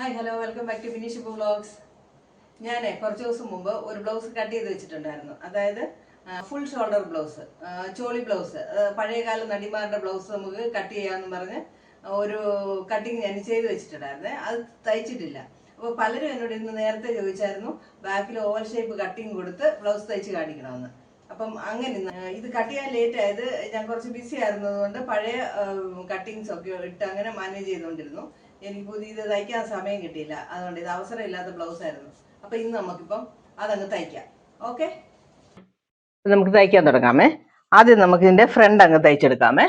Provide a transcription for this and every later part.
Hi hello welcome back to Finish Vlogs. ഞാൻ കുറച്ച് ദിവസം മുമ്പ് ഒരു ബ്ലൗസ് കട്ട് ചെയ്ത് വെച്ചിട്ടുണ്ടായിരുന്നു. അതായത് full shoulder blouse, choli blouse, പഴയകാല നടിമാരുടെ ബ്ലൗസ് നമുക്ക് കട്ട് ചെയ്യാമെന്ന് പറഞ്ഞ് ഒരു കട്ടിങ് ഞാൻ ചെയ്ത് വെച്ചിട്ടുണ്ടായിരുന്നേ. അത് തയ്ച്ചിട്ടില്ല. അപ്പോൾ പലരും എന്നോട് ഇന്ന് നേരത്തെ ചോദിച്ചായിരുന്നു ബാക്കിൽ ഓവൽ ഷേപ്പ് കട്ടിങ് കൊടുത്ത് ബ്ലൗസ് തയ്ച്ച് കാണിക്കണമെന്ന്. അപ്പം അങ്ങനെ ഇത് കട്ട് ചെയ്യാൻ ലേറ്റ് ആയത് ഞാൻ കുറച്ച് ബിസി ആയിരുന്നതുകൊണ്ട് പഴയ കട്ടിങ്സ് ഒക്കെ ഇട്ട് അങ്ങനെ മാനേജ് ചെയ്തുകൊണ്ടിരുന്നു. എനിക്ക് പുതിയത് തയ്ക്കാൻ സമയം കിട്ടിയില്ല. അതുകൊണ്ട് ഇത് അവസരമില്ലാത്ത ബ്ലൗസ് ആയിരുന്നു. അപ്പൊ ഇന്ന് നമുക്കിപ്പം അതങ്ങ് തയ്ക്കാം. ഓക്കെ, നമുക്ക് തയ്ക്കാൻ തുടങ്ങാമേ. ആദ്യം നമുക്ക് ഇതിന്റെ ഫ്രണ്ട് അങ്ങ് തയ്ച്ചെടുക്കാമേ.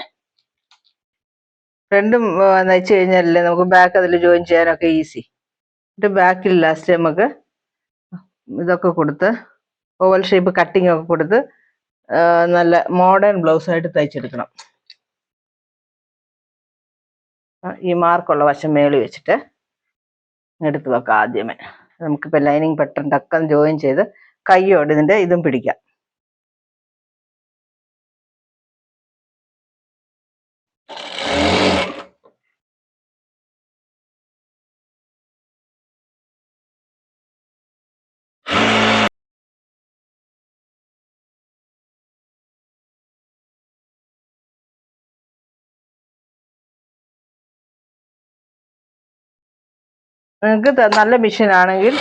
ഫ്രണ്ടും തയ്ച്ചു കഴിഞ്ഞാലല്ലേ നമുക്ക് ബാക്ക് അതിൽ ജോയിൻ ചെയ്യാനൊക്കെ ഈസി. എന്നിട്ട് ബാക്കിൽ ലാസ്റ്റ് നമുക്ക് ഇതൊക്കെ കൊടുത്ത് ഓവൽ ഷേപ്പ് കട്ടിങ് ഒക്കെ കൊടുത്ത് നല്ല മോഡേൺ ബ്ലൗസ് ആയിട്ട് തയ്ച്ചെടുക്കണം. ഈ മാർക്കുള്ള വശം മേളിൽ വെച്ചിട്ട് എടുത്ത് വെക്കാം. ആദ്യമേ നമുക്കിപ്പോൾ ലൈനിങ് പെട്ടെന്ന് ടക്കം ജോയിൻ ചെയ്ത് കൈയോട് ഇതിൻ്റെ ഇതും പിടിക്കാം. നിങ്ങൾക്ക് നല്ല മെഷീൻ ആണെങ്കിൽ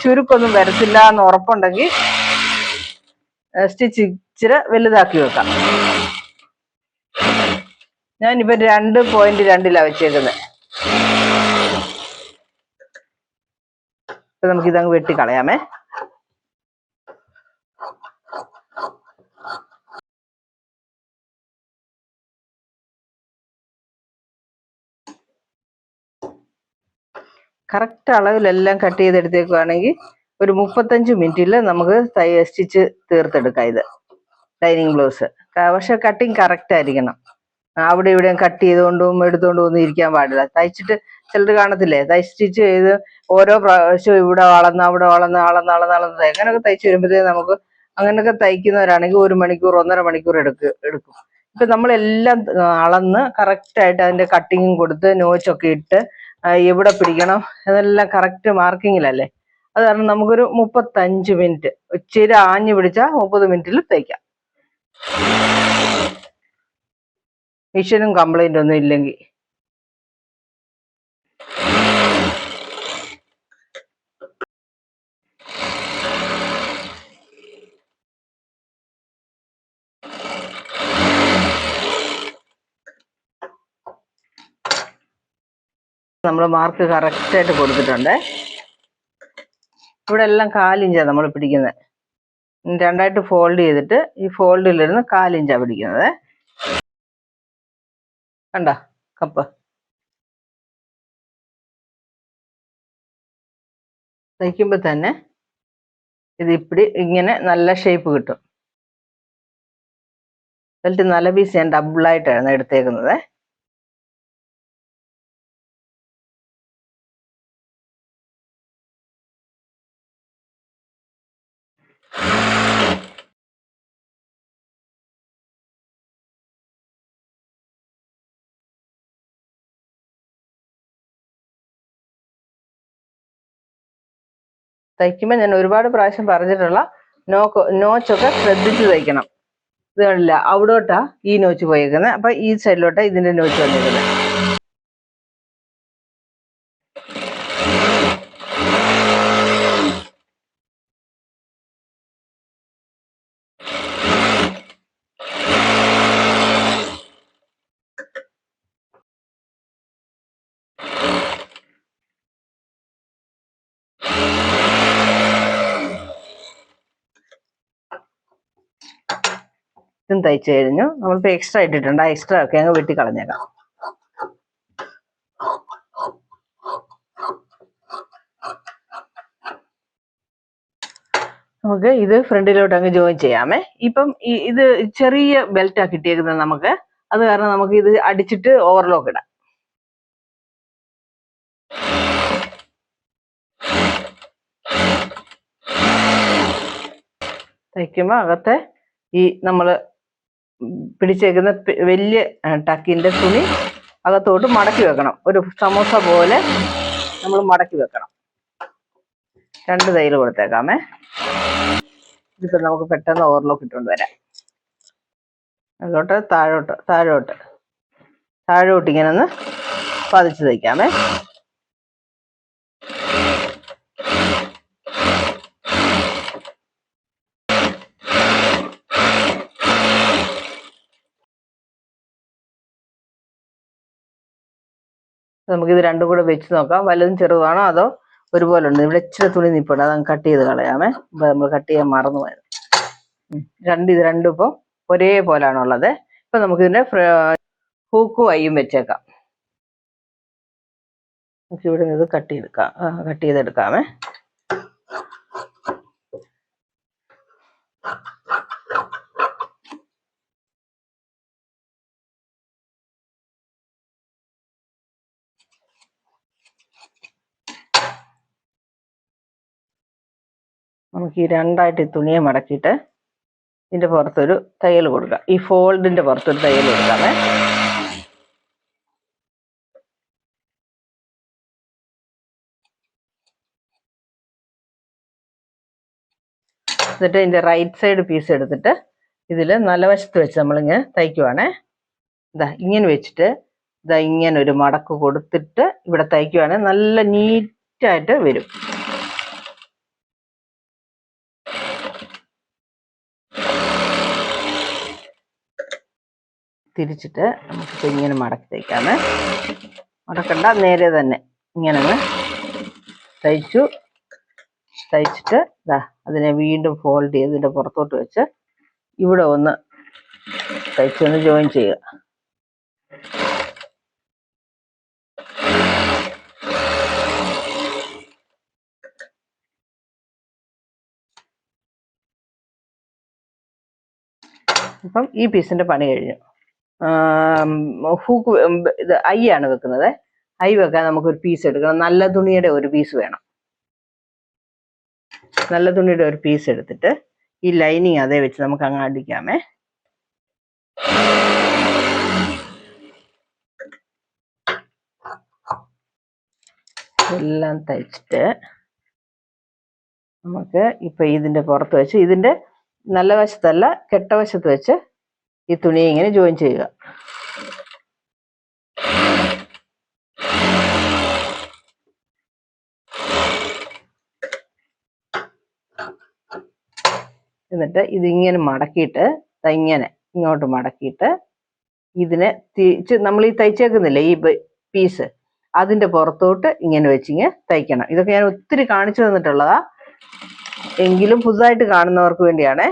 ചുരുക്കൊന്നും വരത്തില്ല എന്ന് ഉറപ്പുണ്ടെങ്കിൽ സ്റ്റിച്ച് ഇച്ചിരി വലുതാക്കി വെക്കാം. ഞാനിപ്പോൾ 2.2 വെച്ചേക്കുന്നത്. ഇപ്പം നമുക്കിതങ്ങ് വെട്ടിക്കളയാമേ. കറക്റ്റ് അളവിലെല്ലാം കട്ട് ചെയ്തെടുത്തേക്കുവാണെങ്കിൽ ഒരു 35 മിനിറ്റിൽ നമുക്ക് സ്റ്റിച്ച് തീർത്തെടുക്കാം. ഇത് ലൈനിങ് ബ്ലൗസ്. പക്ഷെ കട്ടിങ് കറക്റ്റ് ആയിരിക്കണം. അവിടെ ഇവിടെയും കട്ട് ചെയ്തുകൊണ്ടും എടുത്തുകൊണ്ടും ഒന്നും ഇരിക്കാൻ പാടില്ല. തയ്ച്ചിട്ട് ചിലർ കാണത്തില്ലേ, സ്റ്റിച്ച് ചെയ്ത് ഓരോ പ്രാവശ്യവും ഇവിടെ വളർന്ന് അവിടെ വളർന്ന് അങ്ങനെയൊക്കെ തയ്ച്ച് വരുമ്പോഴത്തേക്ക് നമുക്ക് അങ്ങനെയൊക്കെ തയ്ക്കുന്നവരാണെങ്കിൽ 1 മണിക്കൂർ 1.5 മണിക്കൂർ എടുക്കും. ഇപ്പം നമ്മളെല്ലാം അളന്ന് കറക്റ്റായിട്ട് അതിൻ്റെ കട്ടിങ്ങും കൊടുത്ത് നോച്ചൊക്കെ ഇട്ട് എവിടെ പിടിക്കണം അതെല്ലാം കറക്റ്റ് മാർക്കിങ്ങിലല്ലേ. അത് കാരണം നമുക്കൊരു 35 മിനിറ്റ് ഇച്ചിരി ആഞ്ഞു പിടിച്ചാൽ 30 മിനിറ്റിൽ തയ്ക്കാം. മിഷനും കംപ്ലൈന്റ് ഒന്നും ഇല്ലെങ്കിൽ. നമ്മൾ മാർക്ക് കറക്റ്റായിട്ട് കൊടുത്തിട്ടുണ്ട്. ഇവിടെ എല്ലാം 1/4 ഇഞ്ചാണ് നമ്മൾ പിടിക്കുന്നത്. 2ആയിട്ട് ഫോൾഡ് ചെയ്തിട്ട് ഈ ഫോൾഡിലിരുന്ന് 1/4 ഇഞ്ചാണ് പിടിക്കുന്നത്. കണ്ടോ കപ്പ്? തയ്ക്കുമ്പോൾ തന്നെ ഇത് ഇങ്ങനെ നല്ല ഷേപ്പ് കിട്ടും. ബെൽറ്റ് നല്ല പീസ് ഞാൻ ഡബിളായിട്ടാണ് എടുത്തേക്കുന്നത്. തയ്ക്കുമ്പോൾ ഞാൻ ഒരുപാട് പ്രാവശ്യം പറഞ്ഞിട്ടുള്ള നോച്ചൊക്കെ ശ്രദ്ധിച്ച് തയ്ക്കണം. ഇത് കണ്ടില്ല, അവിടോട്ടാ ഈ നോച്ച് പോയേക്കുന്നത്. അപ്പൊ ഈ സൈഡിലോട്ടാ ഇതിന്റെ നോച്ച് വന്നിരിക്കുന്നത്. ഇതും തയ്ച്ചു കഴിഞ്ഞു. നമ്മളിപ്പോൾ എക്സ്ട്രാ ഇട്ടിട്ടുണ്ട്. ആ എക്സ്ട്രാ ഒക്കെ അങ്ങ് വെട്ടിക്കളഞ്ഞേക്കാം. നമുക്ക് ഇത് ഫ്രണ്ടിലോട്ട് അങ്ങ് ജോയിൻ ചെയ്യാമേ. ഇപ്പം ഇത് ചെറിയ ബെൽറ്റാ കിട്ടിയേക്കുന്നത് നമുക്ക്. അത് കാരണം നമുക്ക് ഇത് അടിച്ചിട്ട് ഓവർലോക്ക് ഇടാം. തയ്ക്കുമ്പോൾ അകത്തെ ഈ നമ്മൾ പിടിച്ചേക്കുന്ന വലിയ ടക്കിന്റെ തുണി അകത്തോട്ട് മടക്കി വെക്കണം. ഒരു സമോസ പോലെ നമ്മൾ മടക്കി വെക്കണം. 2 തയ്യൽ കൊടുത്തേക്കാമേ. ഇതിപ്പോൾ നമുക്ക് പെട്ടെന്ന് ഓവർലോക്ക് ഇട്ടുകൊണ്ട് വരാം. അതിലോട്ട് താഴോട്ട് ഇങ്ങനെ ഒന്ന് പതിച്ച് തയ്ക്കാമേ. നമുക്കിത് രണ്ടും കൂടെ വെച്ച് നോക്കാം. വലുതും ചെറുതാണോ അതോ ഒരുപോലെ ഉണ്ട്? ഇവിടെ ഇച്ചിരി തുണി നിൽപ്പുണ്ട്, അതങ്ങ് കട്ട് ചെയ്ത് കളയാമേ. ഇപ്പം നമ്മൾ കട്ട് ചെയ്യാൻ മറന്നു പോയത്. ഇത് രണ്ടും ഇപ്പം ഒരേപോലാണുള്ളത്. ഇപ്പം നമുക്കിതിൻ്റെ ഹൂക്കും അയ്യും വെച്ചേക്കാം. നമുക്ക് ഇവിടെ നിന്ന് ഇത് കട്ട് ചെയ്തെടുക്കാമേ. നമുക്ക് ഈ രണ്ടായിട്ട് ഈ തുണിയെ മടക്കിയിട്ട് ഇതിൻ്റെ പുറത്തൊരു തയ്യൽ കൊടുക്കാം. ഈ ഫോൾഡിൻ്റെ പുറത്തൊരു തയ്യൽ കൊടുക്കാമേ. എന്നിട്ട് ഇതിൻ്റെ റൈറ്റ് സൈഡ് പീസ് എടുത്തിട്ട് ഇതിൽ നല്ല വശത്ത് വെച്ച് നമ്മളിങ്ങനെ തയ്ക്കുവാണേ. ഇങ്ങനെ വെച്ചിട്ട് ഇങ്ങനെ ഒരു മടക്ക് കൊടുത്തിട്ട് ഇവിടെ തയ്ക്കുവാണെങ്കിൽ നല്ല നീറ്റായിട്ട് വരും. തിരിച്ചിട്ട് നമുക്കിപ്പോൾ ഇങ്ങനെ മടക്കി തയ്ക്കാമേ. മടക്കണ്ട, നേരെ തന്നെ ഇങ്ങനെ തയ്ച്ചിട്ട് അതിനെ വീണ്ടും ഫോൾഡ് ചെയ്ത് ഇതിൻ്റെ പുറത്തോട്ട് വെച്ച് ഇവിടെ ഒന്ന് തയ്ച്ചൊന്ന് ജോയിൻ ചെയ്യുക. അപ്പം ഈ പീസിൻ്റെ പണി കഴിഞ്ഞു. ഹൂക്ക് ഇത് ഐ ആണ് വെക്കുന്നത്. ഐ വെക്കാൻ നമുക്കൊരു പീസ് എടുക്കണം. നല്ല തുണിയുടെ ഒരു പീസ് വേണം. നല്ല തുണിയുടെ ഒരു പീസ് എടുത്തിട്ട് ഈ ലൈനിങ് അതേ വെച്ച് നമുക്ക് അങ്ങ് അടിക്കാമേ. എല്ലാം തയ്ച്ചിട്ട് നമുക്ക് ഇപ്പം ഇതിൻ്റെ പുറത്ത് വെച്ച് ഇതിൻ്റെ നല്ല വശത്തല്ല കെട്ടവശത്ത് വെച്ച് ഈ തുണി ഇങ്ങനെ ജോയിൻ ചെയ്യുക. എന്നിട്ട് ഇതിങ്ങനെ മടക്കിയിട്ട് ഇങ്ങനെ ഇങ്ങോട്ട് മടക്കിയിട്ട് ഇതിനെ നമ്മൾ ഈ തയ്ച്ചേക്കുന്നില്ലേ ഈ പീസ്, അതിൻ്റെ പുറത്തോട്ട് ഇങ്ങനെ വെച്ചിങ്ങനെ തയ്ക്കണം. ഇതൊക്കെ ഞാൻ ഒത്തിരി കാണിച്ചു തന്നിട്ടുള്ളതാ, എങ്കിലും പുതുതായിട്ട് കാണുന്നവർക്ക് വേണ്ടിയാണേ.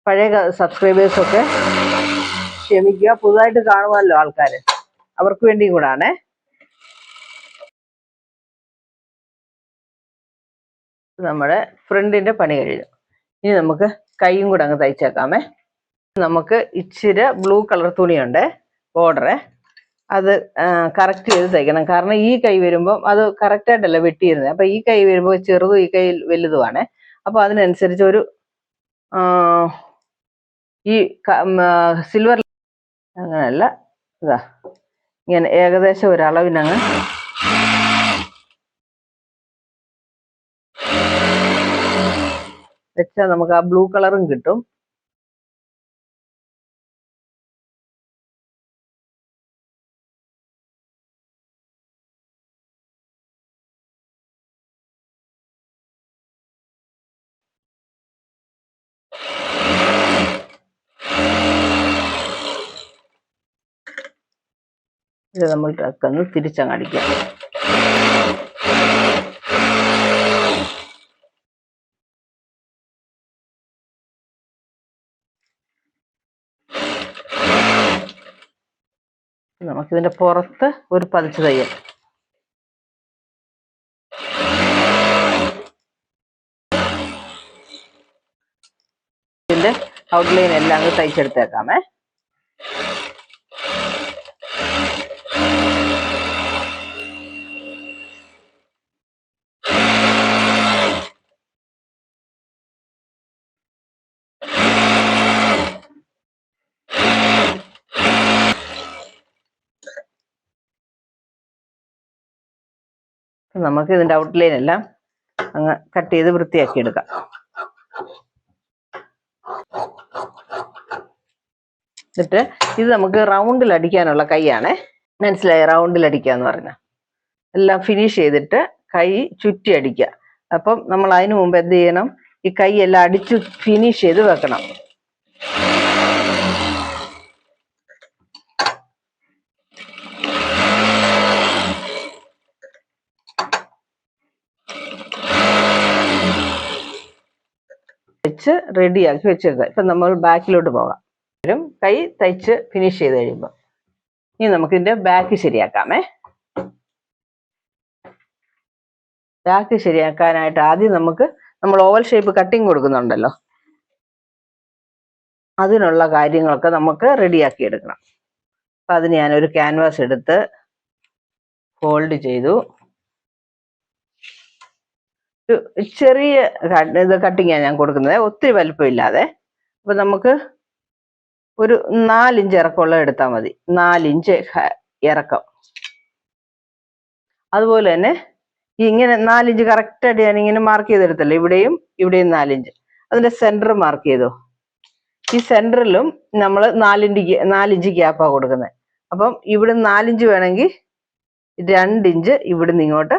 പഴയ സബ്സ്ക്രൈബേഴ്സൊക്കെ ക്ഷമിക്കുക, പുതുതായിട്ട് കാണുമല്ലോ ആൾക്കാർ, അവർക്ക് വേണ്ടിയും കൂടാണേ. നമ്മുടെ ഫ്രണ്ടിൻ്റെ പണി കഴിഞ്ഞു. ഇനി നമുക്ക് കൈയും കൂടെ അങ്ങ് തയ്ച്ചേക്കാമേ. നമുക്ക് ഇച്ചിരി ബ്ലൂ കളർ തുണിയുണ്ട് ബോർഡറെ, അത് കറക്റ്റ് ചെയ്ത് തയ്ക്കണം. കാരണം ഈ കൈ വരുമ്പം അത് കറക്റ്റായിട്ടല്ല വെട്ടിയിരുന്നത്. അപ്പം ഈ കൈ വരുമ്പോൾ ചെറുതും ഈ കൈ വലുതുമാണ്. അപ്പോൾ അതിനനുസരിച്ച് ഒരു ഈ സിൽവർ അങ്ങനെയല്ല, ഇങ്ങനെ ഏകദേശം ഒരളവിനങ്ങ് വെച്ചാൽ നമുക്ക് ആ ബ്ലൂ കളറും കിട്ടും. ഇത് നമ്മൾ ടക്കൊന്ന് തിരിച്ചങ്ങടിക്കാം. നമുക്കിതിൻ്റെ പുറത്ത് ഒരു പതിച്ച് തയ്യൽ. ഇതിൻ്റെ ഔട്ട്ലൈൻ എല്ലാം അങ്ങ് തയ്ച്ചെടുത്തേക്കാമേ. നമുക്ക് ഇതിൻ്റെ ഔട്ട്ലൈൻ എല്ലാം അങ്ങ് കട്ട് ചെയ്ത് വൃത്തിയാക്കി എടുക്കാം. എന്നിട്ട് ഇത് നമുക്ക് റൗണ്ടിൽ അടിക്കാനുള്ള കൈയാണേ. മനസ്സിലായി? റൗണ്ടിൽ അടിക്കാന്ന് പറഞ്ഞാൽ എല്ലാം ഫിനിഷ് ചെയ്തിട്ട് കൈ ചുറ്റി അടിക്കുക. അപ്പം നമ്മൾ അതിനു മുമ്പ് എന്ത് ചെയ്യണം? ഈ കൈ എല്ലാം അടിച്ച് ഫിനിഷ് ചെയ്ത് വെക്കണം. വെച്ച് റെഡിയാക്കി വെച്ചേക്കുക. ഇപ്പം നമ്മൾ ബാക്കിലോട്ട് പോകാം. കൈ തയ്ച്ച് ഫിനിഷ് ചെയ്ത് കഴിയുമ്പോൾ ഇനി നമുക്കിതിൻ്റെ ബാക്ക് ശരിയാക്കാമേ. ബാക്ക് ശരിയാക്കാനായിട്ട് ആദ്യം നമ്മൾ ഓവൽ ഷേപ്പ് കട്ടിങ് കൊടുക്കുന്നുണ്ടല്ലോ, അതിനുള്ള കാര്യങ്ങളൊക്കെ നമുക്ക് റെഡിയാക്കി എടുക്കണം. അപ്പം അതിന് ഞാനൊരു ക്യാൻവാസ് എടുത്ത് ഫോൾഡ് ചെയ്തു. ഒരു ചെറിയ ഇത് കട്ടിങ്ങാണ് ഞാൻ കൊടുക്കുന്നത്, ഒത്തിരി വലിപ്പമില്ലാതെ. അപ്പം നമുക്ക് ഒരു 4 ഇഞ്ച് ഇറക്കമുള്ള എടുത്താൽ മതി. 4 ഇഞ്ച് ഇറക്കം. അതുപോലെ തന്നെ ഇങ്ങനെ 4 ഇഞ്ച് കറക്റ്റായിട്ട് ഞാനിങ്ങനെ മാർക്ക് ചെയ്തെടുത്തല്ലോ, ഇവിടെയും 4 ഇഞ്ച്. അതിൻ്റെ സെൻറ്റർ മാർക്ക് ചെയ്തു. ഈ സെൻറ്ററിലും നമ്മൾ 4 ഇഞ്ച് ഗ്യാപ്പാണ് കൊടുക്കുന്നത്. അപ്പം ഇവിടെ 4 ഇഞ്ച് വേണമെങ്കിൽ 2 ഇഞ്ച് ഇവിടുന്ന് ഇങ്ങോട്ട്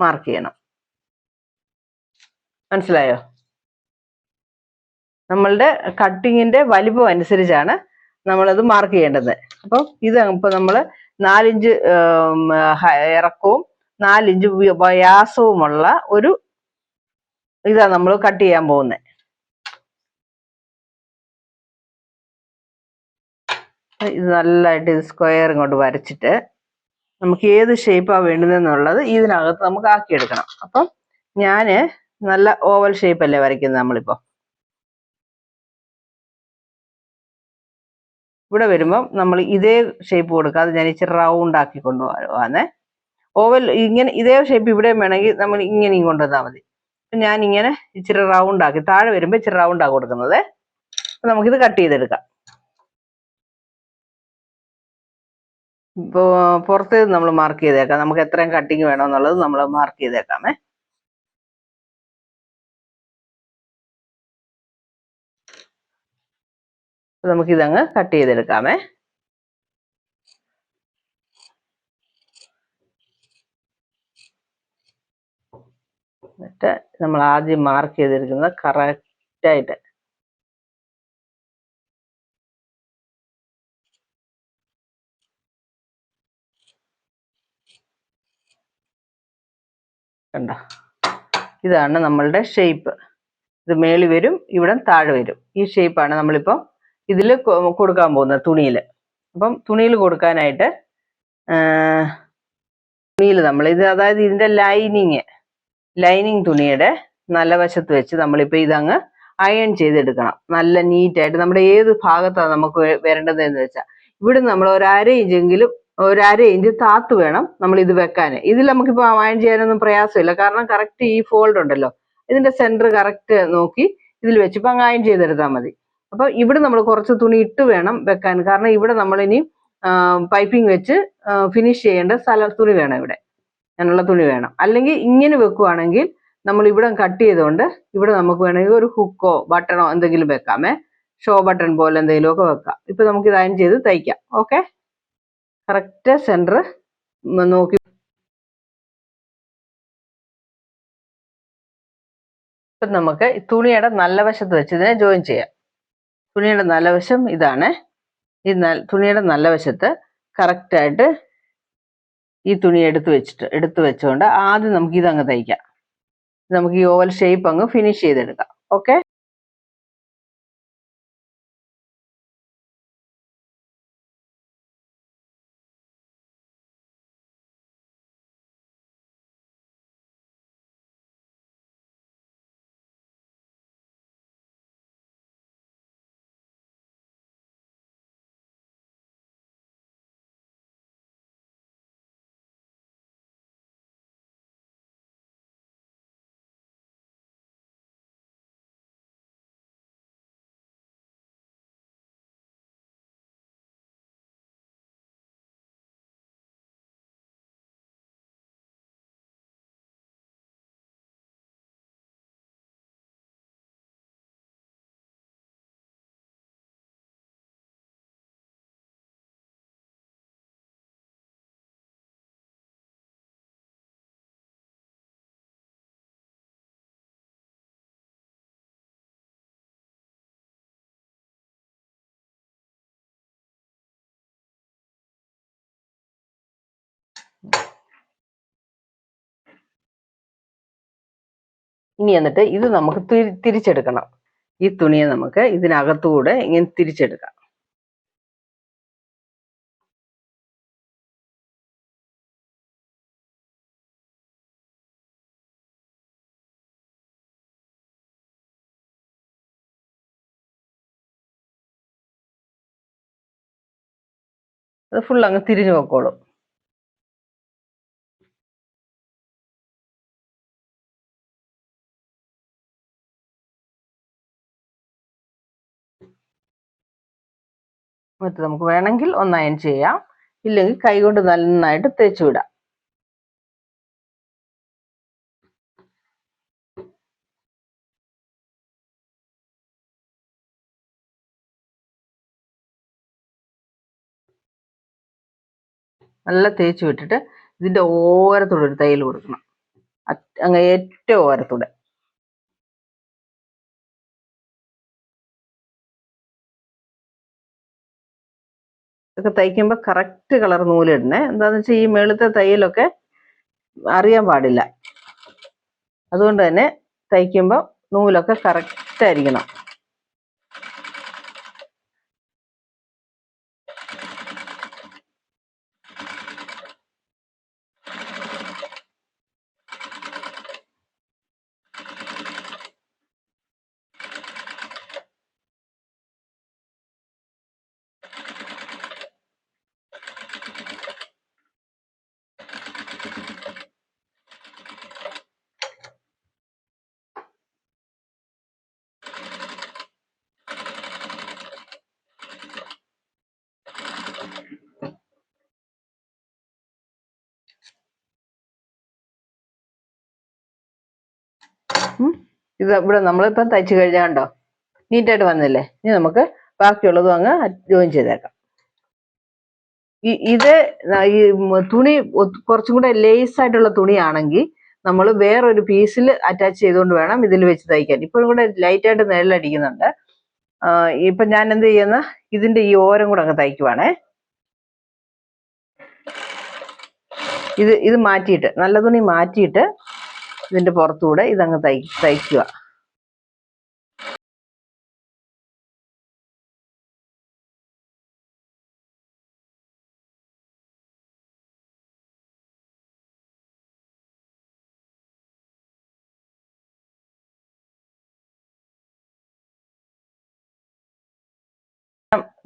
മാർക്ക് ചെയ്യണം. മനസ്സിലായോ? നമ്മളുടെ കട്ടിങ്ങിൻ്റെ വലിപ്പം അനുസരിച്ചാണ് നമ്മളത് മാർക്ക് ചെയ്യേണ്ടത്. അപ്പം ഇത് ഇപ്പോൾ നമ്മൾ 4 ഇഞ്ച് ഇറക്കവും 4 ഇഞ്ച് വ്യാസവുമുള്ള ഒരു ഇതാണ് നമ്മൾ കട്ട് ചെയ്യാൻ പോകുന്നത്. ഇത് നല്ലതായിട്ട് ഇത് സ്ക്വയർ ഇങ്ങോട്ട് വരച്ചിട്ട് നമുക്ക് ഏത് ഷേപ്പാണ് വേണ്ടുന്നതെന്നുള്ളത് ഇതിനകത്ത് നമുക്ക് ആക്കിയെടുക്കണം. അപ്പം ഞാൻ നല്ല ഓവൽ ഷേപ്പല്ലേ വരയ്ക്കുന്നത് നമ്മളിപ്പോൾ. ഇവിടെ വരുമ്പം നമ്മൾ ഇതേ ഷേപ്പ് കൊടുക്കാതെ ഞാൻ ഇച്ചിരി റൗണ്ട് ആക്കി കൊണ്ടുപോകാന്നേ. ഓവൽ ഇങ്ങനെ ഇതേ ഷേപ്പ് ഇവിടെയും വേണമെങ്കിൽ നമ്മൾ ഇങ്ങനെയും കൊണ്ടുവന്നാൽ മതി. ഞാൻ ഇങ്ങനെ ഇച്ചിരി റൗണ്ട് ആക്കി, താഴെ വരുമ്പോൾ ഇച്ചിരി റൗണ്ടാണ് കൊടുക്കുന്നത്. നമുക്കിത് കട്ട് ചെയ്തെടുക്കാം. ഇപ്പോൾ പുറത്ത് നമ്മൾ മാർക്ക് ചെയ്തേക്കാം. നമുക്ക് എത്രയും കട്ടിങ് വേണമെന്നുള്ളത് നമ്മൾ മാർക്ക് ചെയ്തേക്കാമേ. നമുക്കിതങ്ങ് കട്ട് ചെയ്തെടുക്കാമേ. എന്നിട്ട് നമ്മൾ ആദ്യം മാർക്ക് ചെയ്തിരിക്കുന്നത് കറക്റ്റായിട്ട് കണ്ടോ? ഇതാണ് നമ്മളുടെ ഷേപ്പ്. ഇത് മേളി വരും, ഇവിടെ താഴെ വരും. ഈ ഷേപ്പാണ് നമ്മളിപ്പോൾ ഇതിൽ കൊടുക്കാൻ പോകുന്നത് തുണിയിൽ. അപ്പം തുണിയിൽ കൊടുക്കാനായിട്ട് തുണിയിൽ നമ്മളിത്, അതായത് ഇതിൻ്റെ ലൈനിങ് തുണിയുടെ നല്ല വശത്ത് വെച്ച് നമ്മളിപ്പോൾ ഇതങ്ങ് അയൺ ചെയ്തെടുക്കണം. നല്ല നീറ്റായിട്ട് നമ്മുടെ ഏത് ഭാഗത്താണ് നമുക്ക് വരേണ്ടതെന്ന് വെച്ചാൽ ഇവിടെ നമ്മൾ ഒരു അര ഇഞ്ച് താത്ത് വേണം നമ്മൾ ഇത് വെക്കാൻ. ഇതിൽ നമുക്കിപ്പോൾ അയൺ ചെയ്യാനൊന്നും പ്രയാസമില്ല, കാരണം കറക്റ്റ് ഈ ഫോൾഡ് ഉണ്ടല്ലോ, ഇതിന്റെ സെന്റർ കറക്റ്റ് നോക്കി ഇതിൽ വെച്ചിപ്പോൾ അങ്ങ് അയൺ ചെയ്തെടുത്താൽ മതി. അപ്പോൾ ഇവിടെ നമ്മൾ കുറച്ച് തുണി ഇട്ട് വേണം വെക്കാൻ, കാരണം ഇവിടെ നമ്മളിനി പൈപ്പിംഗ് വെച്ച് ഫിനിഷ് ചെയ്യേണ്ട തുണി വേണം, ഇവിടെ അതിനുള്ള തുണി വേണം. അല്ലെങ്കിൽ ഇങ്ങനെ വെക്കുവാണെങ്കിൽ നമ്മൾ ഇവിടെ കട്ട് ചെയ്തുകൊണ്ട് ഇവിടെ നമുക്ക് വേണമെങ്കിൽ ഒരു ഹുക്കോ ബട്ടണോ എന്തെങ്കിലും വെക്കാമേ. ഷോ ബട്ടൺ പോലെ എന്തെങ്കിലുമൊക്കെ വെക്കാം. ഇപ്പൊ നമുക്ക് ഇത് അയൺ ചെയ്ത് തയ്ക്കാം. ഓക്കെ, കറക്റ്റ് സെന്റർ നോക്കി. ഇപ്പം നമുക്ക് തുണിയുടെ നല്ല വശത്ത് വെച്ച് ഇതിനെ ജോയിൻ ചെയ്യാം. തുണിയുടെ നല്ല വശം ഇതാണ്. ഈ തുണിയുടെ നല്ല വശത്ത് കറക്റ്റായിട്ട് ഈ തുണി എടുത്തു വെച്ചുകൊണ്ട് ആദ്യം നമുക്ക് ഇതങ്ങ് തയ്ക്കാം. നമുക്ക് ഈ ഓവൽ ഷേപ്പ് അങ്ങ് ഫിനിഷ് ചെയ്തെടുക്കാം. ഓക്കെ. ഇനി എന്നിട്ട് ഇത് നമുക്ക് തിരിച്ചെടുക്കണം. ഈ തുണിയെ നമുക്ക് ഇതിനകത്തുകൂടെ ഇങ്ങനെ തിരിച്ചെടുക്കാം. അത് ഫുൾ അങ്ങ് തിരിഞ്ഞു വെക്കോളും. എന്നിട്ട് നമുക്ക് വേണമെങ്കിൽ ഒന്ന് അയൺ ചെയ്യാം, ഇല്ലെങ്കിൽ കൈകൊണ്ട് നന്നായിട്ട് തേച്ച് വിടാം. നല്ല തേച്ച് വിട്ടിട്ട് ഇതിന്റെ ഓരത്തൂടെ ഒരു തയ്യൽ കൊടുക്കണം, അങ്ങ് ഏറ്റവും ഓരത്തൂടെ. ഇതൊക്കെ തയ്ക്കുമ്പോൾ കറക്റ്റ് കളർ നൂലിടണേ. എന്താണെന്ന് വെച്ചാൽ ഈ മേളത്തെ തയ്യലൊക്കെ അറിയാൻ പാടില്ല. അതുകൊണ്ട് തന്നെ തയ്ക്കുമ്പോൾ നൂലൊക്കെ കറക്റ്റ് ആയിരിക്കണം. ഇത് ഇവിടെ നമ്മളിപ്പം തയ്ച്ചു കഴിഞ്ഞാൽ കണ്ടോ, നീറ്റായിട്ട് വന്നില്ലേ. ഇനി നമുക്ക് ബാക്കിയുള്ളതും അങ്ങ് ജോയിൻ ചെയ്തേക്കാം. ഇത് ഈ തുണി കുറച്ചും കൂടെ ലേസ് ആയിട്ടുള്ള തുണിയാണെങ്കിൽ നമ്മൾ വേറൊരു പീസിൽ അറ്റാച്ച് ചെയ്തുകൊണ്ട് വേണം ഇതിൽ വെച്ച് തയ്ക്കാൻ. ഇപ്പോഴും കൂടെ ലൈറ്റായിട്ട് നിഴലടിക്കുന്നുണ്ട്. ഇപ്പൊ ഞാൻ എന്ത് ചെയ്യുന്ന, ഇതിന്റെ ഈ ഓരം കൂടെ അങ്ങ് തയ്ക്കുവാണേ. ഇത് മാറ്റിയിട്ട്, നല്ല തുണി മാറ്റിയിട്ട് ഇതിന്റെ പുറത്തൂടെ ഇതങ്ങ് തയ്ക്കുക.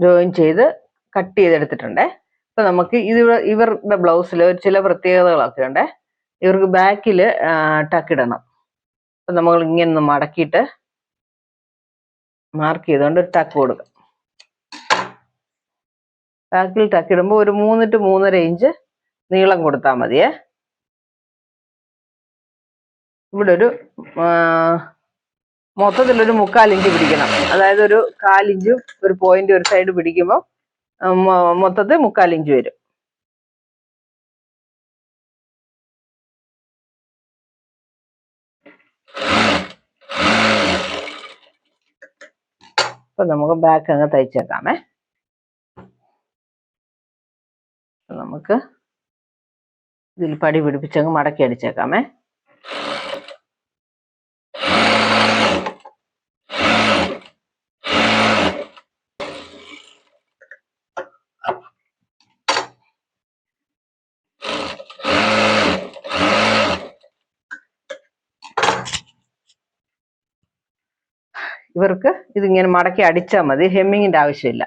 ജോയിൻ ചെയ്ത് കട്ട് ചെയ്തെടുത്തിട്ടുണ്ടേ. അപ്പൊ നമുക്ക് ഇവരുടെ ബ്ലൗസിൽ ചില പ്രത്യേകതകളൊക്കെ ഉണ്ട്. ഇവർക്ക് ബാക്കിൽ ടക്കിടണം. അപ്പൊ നമ്മൾ ഇങ്ങനെ ഒന്ന് മടക്കിയിട്ട് മാർക്ക് ചെയ്തുകൊണ്ട് ഒരു ടക്ക് കൊടുക്കാം. ബാക്കിൽ ടക്കിടുമ്പോൾ ഒരു 3 to 3.5 ഇഞ്ച് നീളം കൊടുത്താൽ മതിയേ. ഇവിടെ ഒരു മൊത്തത്തിലൊരു 3/4 ഇഞ്ച് പിടിക്കണം. അതായത് ഒരു 1/4 ഇഞ്ചും ഒരു പോയിന്റ് ഒരു സൈഡ് പിടിക്കുമ്പോൾ മൊത്തത്തിൽ 3/4 ഇഞ്ച് വരും. അപ്പൊ നമുക്ക് ബാക്ക് അങ്ങ് തയ്ച്ചേക്കാമേ. നമുക്ക് ഇതിൽ പടി പിടിപ്പിച്ചങ്ങ് മടക്കി അടിച്ചേക്കാമേ. ഇവർക്ക് ഇതിങ്ങനെ മടക്കി അടിച്ചാൽ മതി, ഹെമ്മിങ്ങിന്റെ ആവശ്യമില്ല.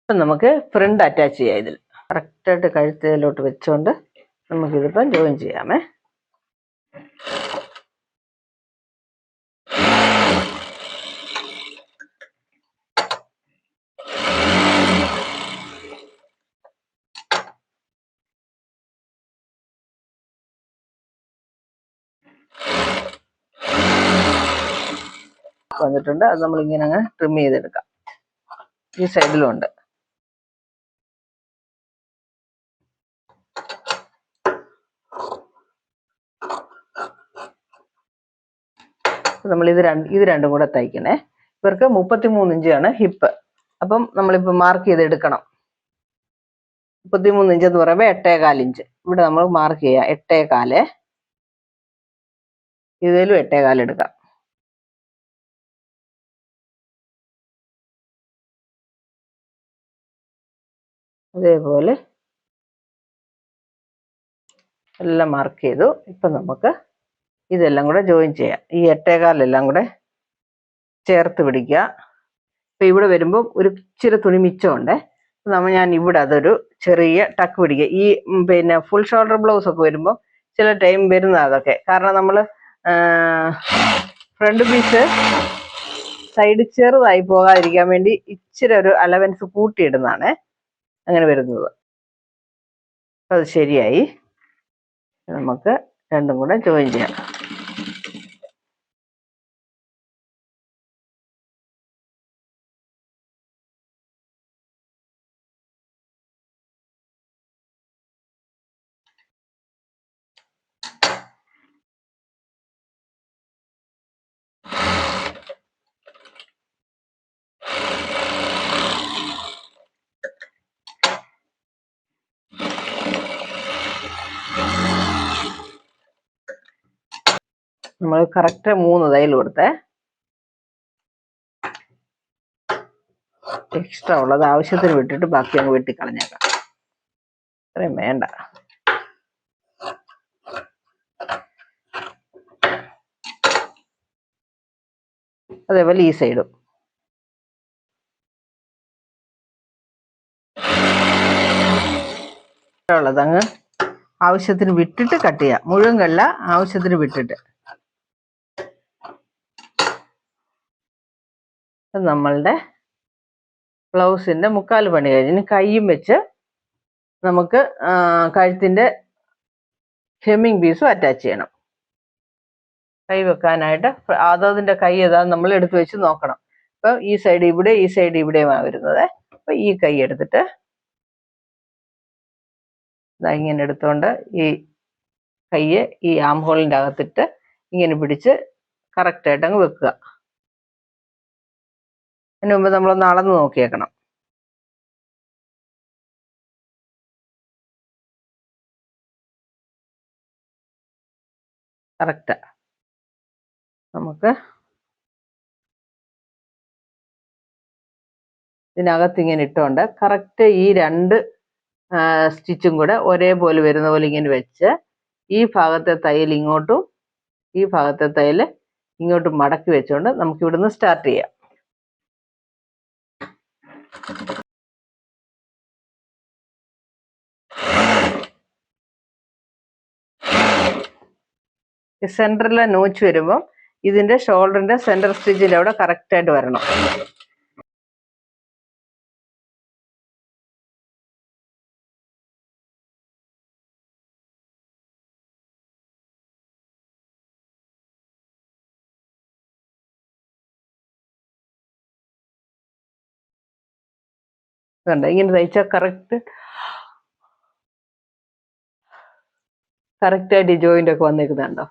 നമുക്ക് ഫ്രണ്ട് അറ്റാച്ച് ചെയ്യാം. ഇതിൽ കറക്റ്റായിട്ട് കഴുത്തിലോട്ട് വെച്ചുകൊണ്ട് നമുക്കിതിപ്പം ജോയിൻ ചെയ്യാമേ. വന്നിട്ടുണ്ട്. അത് നമ്മൾ ഇങ്ങനെ അങ്ങ് ട്രിം ചെയ്തെടുക്കാം. ഈ സൈഡിലും ഉണ്ട്. നമ്മൾ ഇത് രണ്ടും കൂടെ തയ്ക്കണേ. ഇവർക്ക് 33 ഇഞ്ചാണ് ഹിപ്പ്. അപ്പം നമ്മളിപ്പോൾ മാർക്ക് ചെയ്തെടുക്കണം. 33 ഇഞ്ച് എന്ന് പറയുമ്പോൾ 8.25 ഇഞ്ച്. ഇവിടെ നമ്മൾ മാർക്ക് ചെയ്യാം 8.25. ഇതിലും 8.25 എടുക്കാം. അതേപോലെ എല്ലാം മാർക്ക് ചെയ്തു. ഇപ്പം നമുക്ക് ഇതെല്ലാം കൂടെ ജോയിൻ ചെയ്യാം. ഈ 8.25 എല്ലാം കൂടെ ചേർത്ത് പിടിക്കുക. ഇപ്പം ഇവിടെ വരുമ്പോൾ ഒരു ഇച്ചിരി തുണി മിച്ചമുണ്ട്. ഞാൻ ഇവിടെ അതൊരു ചെറിയ ടക്ക് പിടിക്കുക. ഈ പിന്നെ ഫുൾ ഷോൾഡർ ബ്ലൗസ് ഒക്കെ വരുമ്പോൾ ചില ടൈം വരുന്നത് അതൊക്കെ. കാരണം നമ്മൾ ഫ്രണ്ട് പീസ് സൈഡ് ചെറുതായി പോകാതിരിക്കാൻ വേണ്ടി ഇച്ചിരി ഒരു അലവൻസ് കൂട്ടിയിടുന്നതാണ് അങ്ങനെ വരുന്നത്. അത് ശരിയായി. നമുക്ക് രണ്ടും കൂടെ ജോയിൻ ചെയ്യാം. നമ്മൾ കറക്റ്റ് 3 തയ്യൽ കൊടുത്തേ. എക്സ്ട്രാ ഉള്ളത് ആവശ്യത്തിന് വിട്ടിട്ട് ബാക്കി അങ്ങ് വെട്ടിക്കളഞ്ഞേക്കാം. അത്രയും വേണ്ട. അതേപോലെ ഈ സൈഡും ഉള്ളത് അങ്ങ് ആവശ്യത്തിന് വിട്ടിട്ട് കട്ട് ചെയ്യാം. മുഴുവൻ കല്ല ആവശ്യത്തിന് വിട്ടിട്ട്. നമ്മളുടെ ബ്ലൗസിന്റെ 3/4 പണി കഴിഞ്ഞ് കൈയും വെച്ച് നമുക്ക് കഴുത്തിന്റെ ഹെമ്മിങ് പീസും അറ്റാച്ച് ചെയ്യണം. കൈ വെക്കാനായിട്ട് അതതിന്റെ കൈ ഏതാന്ന് നമ്മൾ എടുത്തു വെച്ച് നോക്കണം. അപ്പൊ ഈ സൈഡ് ഇവിടെ, ഈ സൈഡ് ഇവിടെയുമാണ് വരുന്നത്. അപ്പൊ ഈ കൈ എടുത്തിട്ട് ഇങ്ങനെ എടുത്തോണ്ട് ഈ കൈയെ ഈ ആം ഹോളിന്റെ അകത്തിട്ട് ഇങ്ങനെ പിടിച്ച് കറക്റ്റായിട്ട് അങ്ങ് വെക്കുക. അതിന് മുമ്പ് നമ്മളൊന്ന് അളന്ന് നോക്കിയേക്കണം. കറക്റ്റാ. നമുക്ക് ഇതിനകത്ത് ഇങ്ങനെ ഇട്ടുകൊണ്ട് കറക്റ്റ് ഈ 2 സ്റ്റിച്ചും കൂടെ ഒരേപോലെ വരുന്ന പോലെ ഇങ്ങനെ വെച്ച് ഈ ഭാഗത്തെ തയ്യൽ ഇങ്ങോട്ടും ഈ ഭാഗത്തെ തയ്യൽ ഇങ്ങോട്ടും മടക്കി വെച്ചുകൊണ്ട് നമുക്ക് ഇവിടുന്ന് സ്റ്റാർട്ട് ചെയ്യാം. സെന്ററിലെ നോച്ച് വരുമ്പോൾ ഇതിന്റെ ഷോൾഡറിന്റെ സെന്റർ സ്റ്റിച്ചിന്റെ അവിടെ കറക്റ്റായിട്ട് വരണം. ഇങ്ങനെ തയ്ച്ചാൽ കറക്റ്റായിട്ട് ഈ ജോയിന്റ് ഒക്കെ വന്നേക്കുന്നുണ്ടോ?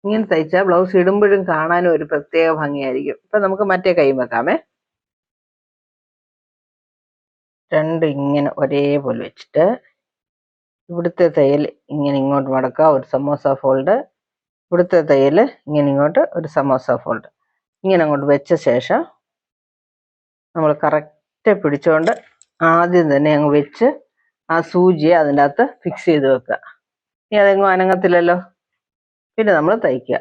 ഇങ്ങനെ തയ്ച്ചാൽ ബ്ലൗസ് ഇടുമ്പോഴും കാണാനും ഒരു പ്രത്യേക ഭംഗിയായിരിക്കും. ഇപ്പൊ നമുക്ക് മറ്റേ കൈ വെക്കാമേ. 2 ഇങ്ങനെ ഒരേപോലെ വെച്ചിട്ട് ഇവിടുത്തെ തയ്യൽ ഇങ്ങനെ ഇങ്ങോട്ട് മടക്കുക, ഒരു സമോസ ഫോൾഡ്. ഇവിടുത്തെ തയ്യൽ ഇങ്ങനെ ഇങ്ങോട്ട് ഒരു സമോസ ഫോൾഡ്. ഇങ്ങനെ അങ്ങോട്ട് വെച്ച ശേഷം നമ്മൾ കറക്റ്റ് പിടിച്ചുകൊണ്ട് ആദ്യം തന്നെ അങ്ങ് വെച്ച് ആ സൂചിയെ അതിൻ്റെ അകത്ത് ഫിക്സ് ചെയ്ത് വെക്കുക. ഇനി അതെങ്ങും അനങ്ങത്തില്ലല്ലോ. പിന്നെ നമ്മൾ തയ്ക്കുക.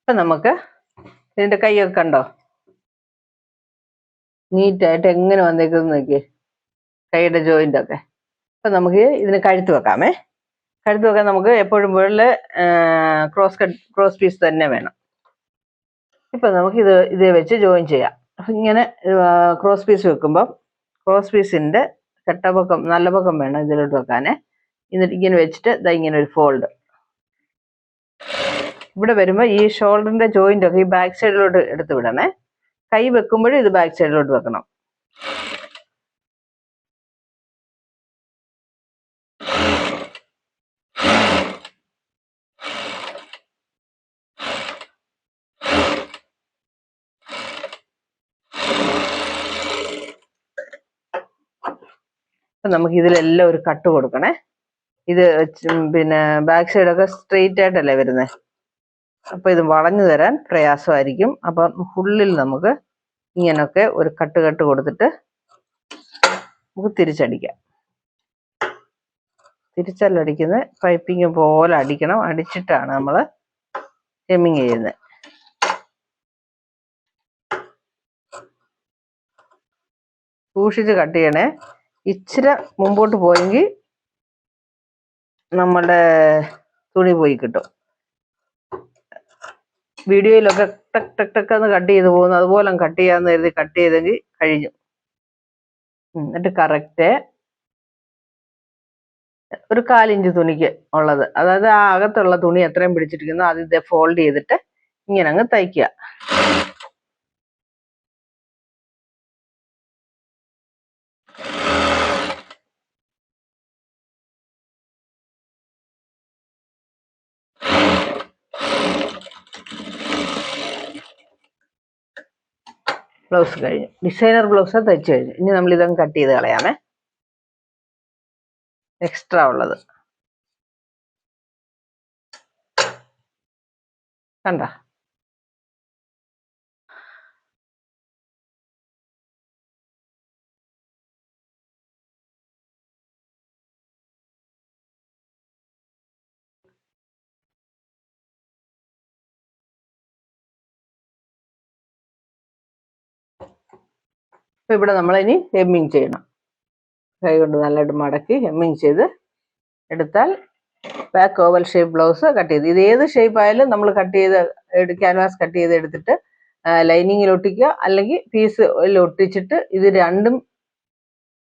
ഇപ്പം നമുക്ക് ഇതിൻ്റെ കൈയൊക്കെ കണ്ടോ നീറ്റായിട്ട് എങ്ങനെ വന്നേക്കുന്നത് നോക്കിയേ, കൈയുടെ ജോയിന്റ് ഒക്കെ. അപ്പം നമുക്ക് ഇതിന് കഴുത്ത് വെക്കാമേ. കഴുത്ത് വെക്കാൻ നമുക്ക് എപ്പോഴും മുകളിൽ ക്രോസ് പീസ് തന്നെ വേണം. ഇപ്പം നമുക്ക് ഇതേ വെച്ച് ജോയിൻ ചെയ്യാം. അപ്പം ഇങ്ങനെ ക്രോസ് പീസ് വെക്കുമ്പം ക്രോസ് പീസിൻ്റെ കെട്ടപക്കം നല്ല പക്കം വേണം ഇതിലോട്ട് വെക്കാനേ. എന്നിട്ട് ഇങ്ങനെ വെച്ചിട്ട് ഇതാ ഇങ്ങനെ ഒരു ഫോൾഡ് ഇവിടെ വരുമ്പോൾ ഈ ഷോൾഡറിന്റെ ജോയിന്റ് ഒക്കെ ഈ ബാക്ക് സൈഡിലോട്ട് എടുത്ത് വിടണേ. കൈ വെക്കുമ്പോഴും ഇത് ബാക്ക് സൈഡിലോട്ട് വെക്കണം. നമുക്ക് ഇതിലെല്ലാം ഒരു കട്ട് കൊടുക്കണേ. ഇത് പിന്നെ ബാക്ക് സൈഡൊക്കെ സ്ട്രെയിറ്റ് ആയിട്ടല്ലേ വരുന്നത്, അപ്പൊ ഇത് വളഞ്ഞു തരാൻ പ്രയാസമായിരിക്കും. അപ്പൊ ഫുള്ളിൽ നമുക്ക് ഇങ്ങനൊക്കെ ഒരു കട്ട് കൊടുത്തിട്ട് നമുക്ക് തിരിച്ചടിക്കാം. തിരിച്ചല്ലടിക്കുന്നത് പൈപ്പിങ് പോലെ അടിക്കണം. അടിച്ചിട്ടാണ് നമ്മൾ ഹെമ്മിങ് ചെയ്യുന്നത്. സൂക്ഷിച്ച് കട്ട് ചെയ്യണേ. ഇച്ചിരി മുമ്പോട്ട് പോയെങ്കിൽ നമ്മുടെ തുണി പോയി കിട്ടും. വീഡിയോയിലൊക്കെ ടക്ക് ടക്ക് ടക്ക് എന്ന് കട്ട് ചെയ്ത് പോകുന്നു, അതുപോലെ കട്ട് ചെയ്യാന്ന് കരുതി കട്ട് ചെയ്തെങ്കിൽ കഴിഞ്ഞു. എന്നിട്ട് കറക്റ്റ് ഒരു 1/4 ഇഞ്ച് തുണിക്ക് ഉള്ളത്, അതായത് ആ അകത്തുള്ള തുണി എത്രയും പിടിച്ചിരിക്കുന്നു അത് ഇതേ ഫോൾഡ് ചെയ്തിട്ട് ഇങ്ങനെ അങ്ങ് തയ്ക്കുക. ബ്ലൗസ് കഴിഞ്ഞു. ഡിസൈനർ ബ്ലൗസ് തയ്ച്ചു കഴിഞ്ഞു. ഇനി നമ്മൾ ഇതങ്ങ് കട്ട് ചെയ്ത് കളയാമേ. എക്സ്ട്രാ ഉള്ളത് കണ്ട. അപ്പൊ ഇവിടെ നമ്മൾ ഇനി ഹെമ്മിങ് ചെയ്യണം. കൈ കൊണ്ട് നല്ലതായിട്ട് മടക്കി ഹെമ്മിങ് ചെയ്ത് എടുത്താൽ back oval shape blouse cut ചെയ്ത്. ഇത് ഏത് ഷേപ്പ് ആയാലും നമ്മൾ കട്ട് ചെയ്ത് ക്യാൻവാസ് കട്ട് ചെയ്ത് എടുത്തിട്ട് ലൈനിങ്ങിൽ ഒട്ടിക്കുക, അല്ലെങ്കിൽ പീസിൽ ഒട്ടിച്ചിട്ട് ഇത് രണ്ടും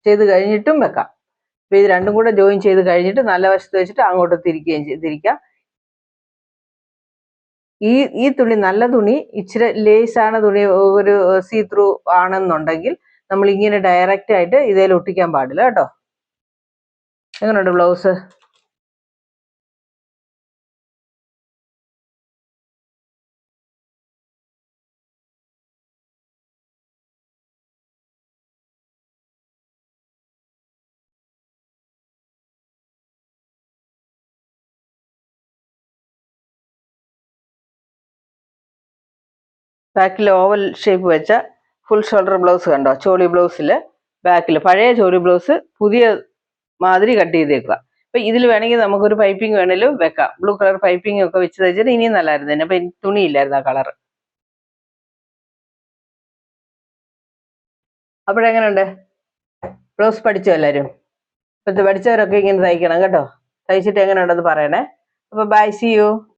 ചെയ്ത് കഴിഞ്ഞിട്ടും വെക്കാം. അപ്പൊ ഇത് രണ്ടും കൂടെ ജോയിൻ ചെയ്ത് കഴിഞ്ഞിട്ട് നല്ല വശത്ത് വെച്ചിട്ട് അങ്ങോട്ട് തിരിക്കാം. ഈ തുണി നല്ല തുണി, ഇച്ചിരി ലേസ് ആണ് തുണി, ഒരു സീ ത്രൂ ആണെന്നുണ്ടെങ്കിൽ നമ്മൾ ഇങ്ങനെ ഡയറക്റ്റ് ആയിട്ട് ഇതേൽ ഒട്ടിക്കാൻ പാടില്ല കേട്ടോ. എങ്ങനെയുണ്ട് ബ്ലൗസ്? ബാക്കിൽ ഓവൽ ഷേപ്പ് വെച്ച ഫുൾ ഷോൾഡർ ബ്ലൗസ് കണ്ടോ? ചോളി ബ്ലൗസിൽ ബാക്കിൽ പഴയ ചോളി ബ്ലൗസ് പുതിയ മാതിരി കട്ട് ചെയ്തേക്കുക. അപ്പൊ ഇതിൽ വേണമെങ്കിൽ നമുക്കൊരു പൈപ്പിംഗ് വേണേലും വെക്കാം. ബ്ലൂ കളർ പൈപ്പിംഗ് ഒക്കെ വെച്ച് തയ്ച്ചിട്ട് ഇനിയും നല്ലായിരുന്നു തന്നെ. അപ്പൊ തുണിയില്ലായിരുന്നു ആ കളർ. അപ്പോഴെങ്ങനെയുണ്ട് ബ്ലൗസ്? പഠിച്ചോ എല്ലാവരും? ഇപ്പോഴത്തെ പഠിച്ചവരൊക്കെ ഇങ്ങനെ തയ്ക്കണം കേട്ടോ. തയ്ച്ചിട്ട് എങ്ങനെയുണ്ടെന്ന് പറയണേ. അപ്പൊ ബൈ, സി യു.